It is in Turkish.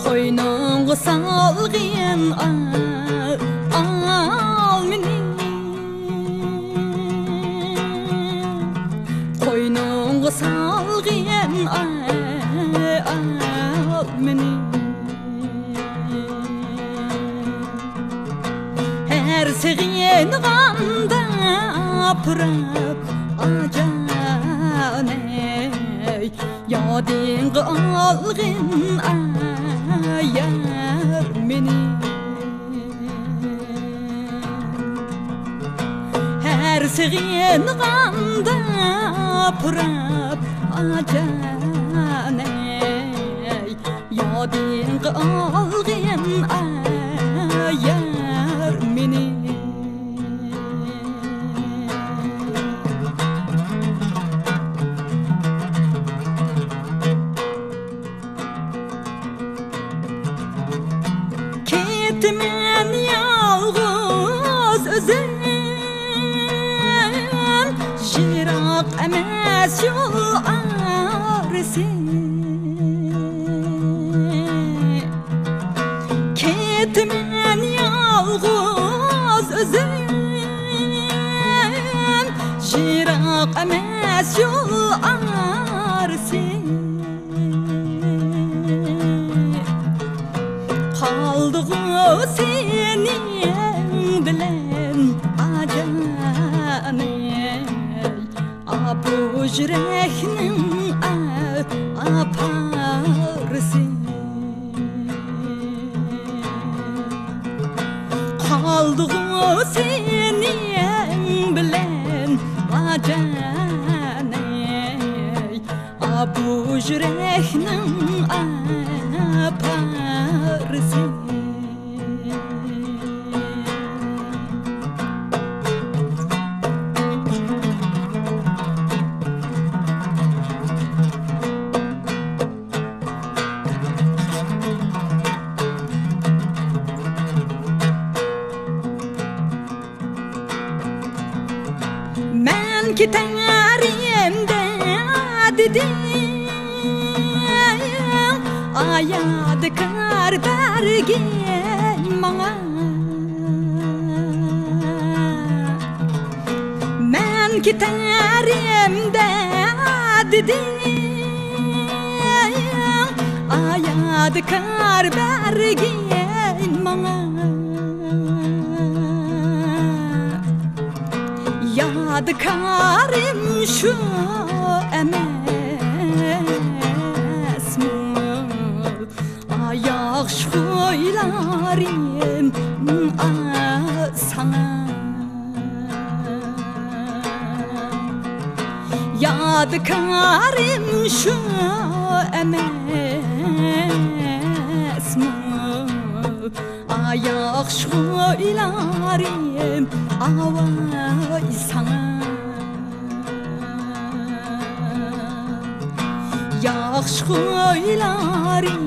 Koynungu salgın al meni, koynungu salgın al meni. Her seğen ganda pırap acaney, yadin algın ayar meni. Her seğen ganda pırap acaney, yadin algın ayar meni. Ketmen yalğız özüm, jirak emas yol arısı. Ketmen yalğız özüm, jirak emas yol arısı. Kaldığı senin bilen acaney, bu yüreknin aparısı. Kaldığı senin bilen acaney, bu yüreknin aparısı. Men giterim de dedim, ayadkar bergen bana. Men giterim de dedim, ayadkar bergen bana. Yadkarım şu emesmi, ayak şuylarım sana. Yadkarım şu emesmi, ayak şuylarım avay sana. Yaxşı huylarım